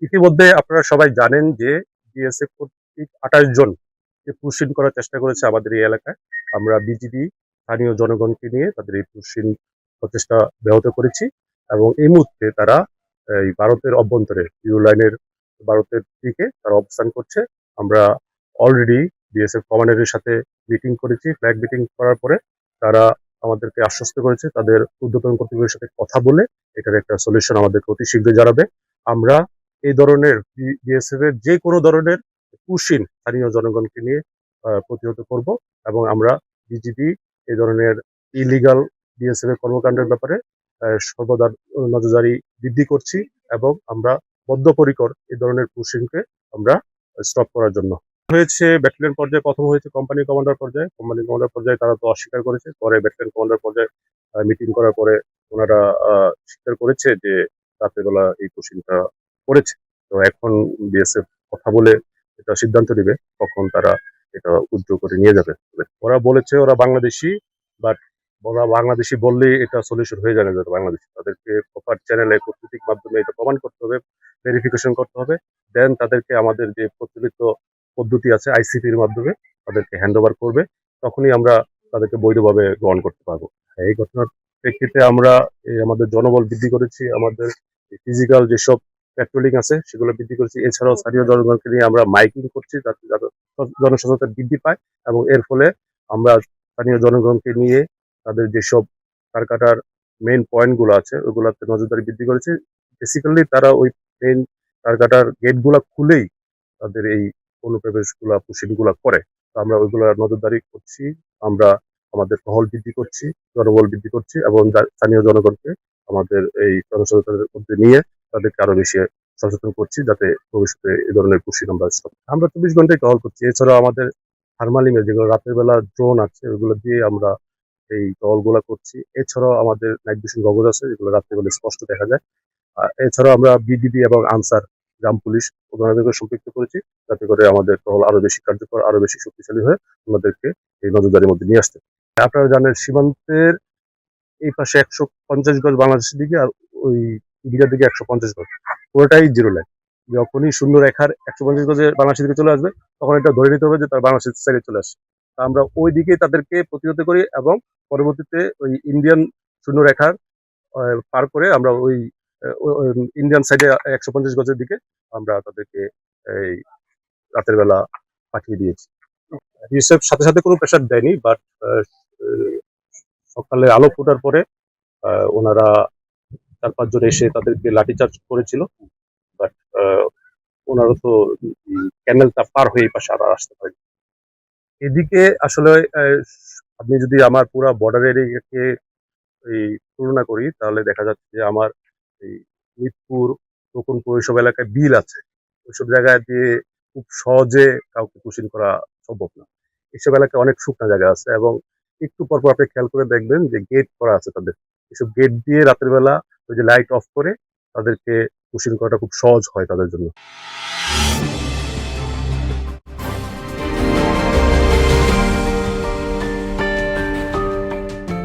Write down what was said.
ইতিমধ্যে আপনারা সবাই জানেন যে বিএসএফ কর্তৃক ২৮ জনকে পুশিন করার চেষ্টা করেছে আমাদের এই এলাকায়। আমরা বিজিবি স্থানীয় জনগণকে নিয়ে তাদের এই পুশিন প্রচেষ্টা ব্যাহত করেছি এবং এই মুহূর্তে তারা এই ভারতের অভ্যন্তরে ইউ লাইনের ভারতের দিকে তারা অবস্থান করছে। আমরা অলরেডি বিএসএফ কমান্ডারের সাথে মিটিং করেছি। ফ্ল্যাগ মিটিং করার পরে তারা আমাদেরকে আশ্বস্ত করেছে তাদের ঊর্ধ্বতন কর্তৃপক্ষের সাথে কথা বলে এটার একটা সলিউশন আমাদেরকে অতি শীঘ্রই জানাবে। আমরা এই ধরনের বিএসএফ এর যে কোনো ধরনের পুশিন স্থানীয় জনগণকে নিয়ে প্রতিহত করব এবং আমরা বিজিবি এই ধরনের ইলিগাল বিএসএফ এর কর্মকাণ্ডের ব্যাপারে সর্বদা নজরদারি বৃদ্ধি করছি এবং আমরা বদ্ধপরিকর এই ধরনের পুশিংকে আমরা স্টপ করার জন্য। হয়েছে ব্যাটালিয়ন পর্যায়ে, প্রথম হয়েছে কোম্পানি কমান্ডার পর্যায়ে। কোম্পানি কমান্ডার পর্যায়ে তারা তো অস্বীকার করেছে, পরে ব্যাটালিয়ন কমান্ডার পর্যায়ে মিটিং করার পরে ওনারা স্বীকার করেছে যে রাতের বেলা এই পুশিংটা করেছে। তো এখন বিএসএফ কথা বলে এটা সিদ্ধান্ত নেবে কখন তারা এটা উদ্যোগ করে নিয়ে যাবে। ওরা বলেছে ওরা বাংলাদেশি, বাট ওরা বাংলাদেশি বললেই এটা সলিউশন হয়ে যাবে না। বাংলাদেশি তাদেরকে প্রপার চ্যানেলে কূটনৈতিক মাধ্যমে এটা প্রমাণ করতে হবে, ভেরিফিকেশন করতে হবে। দেন তাদেরকে আমাদের যে প্রচলিত পদ্ধতি আছে আইসিপির মাধ্যমে তাদেরকে হ্যান্ড ওভার করবে, তখনই আমরা তাদেরকে বৈধভাবে গ্রহণ করতে পারবো। এই ঘটনার প্রেক্ষিতে আমরা আমাদের জনবল বৃদ্ধি করেছি, আমাদের ফিজিক্যাল যেসব পেট্রোলিং আছে সেগুলো বৃদ্ধি করেছি। এছাড়াও স্থানীয় জনগণকে নিয়ে আমরা মাইকিং করছি যাতে জনসচেতনতা বৃদ্ধি পায় এবং এর ফলে আমরা স্থানীয় জনগণকে নিয়ে তাদের যেসব কারকাটার মেইন পয়েন্ট গুলো আছে ওগুলোতে নজরদারি বৃদ্ধি করেছি। বেসিক্যালি তারা ওই মেইন কারকাটার গেট গুলা খুলেই তাদের এই অনুপ্রবেশ গুলা পুশিং গুলা করে। তো আমরা ওইগুলা নজরদারি করছি, আমরা আমাদের টহল বৃদ্ধি করছি, জনবল বৃদ্ধি করছি এবং স্থানীয় জনগণকে আমাদের এই জনসচেতনতার মধ্যে নিয়ে তাদেরকে আরো বেশি সচেতন করছি যাতে ভবিষ্যতে এই ধরনের পুশিং আমরা stop করি। আমরা 24 ঘন্টায় টহল করছি। এছাড়াও আমাদের থার্মাল ইমেজ যেগুলো রাতের বেলা ড্রোন আছে ওইগুলো দিয়ে আমরা এই টহলগুলা করছি। এছাড়াও আমাদের নাইট ভিশন গগল আছে যেগুলো রাত্রে বেলা স্পষ্ট দেখা যায়। এছাড়াও আমরা বিডিবি এবং আনসার গ্রাম পুলিশ ওনাদেরকে সম্পৃক্ত করেছি যাতে করে আমাদের টহল আরো বেশি কার্যকর, আরো বেশি শক্তিশালী হয়ে ওনাদেরকে এই নজরদারির মধ্যে নিয়ে আসতে। আপনারা জানেন সীমান্তের এই পাশে 150 গজ বাংলাদেশের দিকে আর ওই ইন্ডিয়ার দিকে 150 গজ, পুরোটাই জিরো লাইন। যখনই শূন্য রেখার 150 গজে বাংলাদেশের দিকে চলে আসবে তখন এটা ধরে নিতে হবে যে তার বাংলাদেশের সাইডে চলে আসছে। তা আমরা ওই দিকে তাদেরকে প্রতিহত করি এবং পরবর্তীতে ওই ইন্ডিয়ান শূন্য রেখার পার করে আমরা ওই ইন্ডিয়ান সাইডে 150 গজের দিকে আমরা তাদেরকে এই রাতের বেলা পাঠিয়ে দিয়েছি। বিএসএফ সাথে সাথে কোনো প্রেশার দেয়নি, বাট সকালে আলো ফোটার পরে ওনারা 4-5 জন এসে তাদেরকে লাঠিচার্জ করেছিল। বাট ওনারা তো ক্যানেলটা পার হয়ে এই পাশে আর আসতে পারেনি। এদিকে আসলে আপনি যদি আমার পুরা বর্ডার এরিয়াকে এই তুলনা করি তাহলে দেখা যাচ্ছে যে আমার এই মিরপুর নতুন পৌরসভা এলাকায় বিল আছে, ওইসব জায়গায় দিয়ে খুব সহজে কাউকে পুশিং করা সম্ভব না। এইসব এলাকায় অনেক শুকনো জায়গা আছে এবং একটু পর পর আপনি খেয়াল করে দেখবেন যে গেট করা আছে তাদের। এসব গেট দিয়ে রাতের বেলা ওই যে লাইট অফ করে তাদেরকে পুশিং করাটা খুব সহজ হয় তাদের জন্য।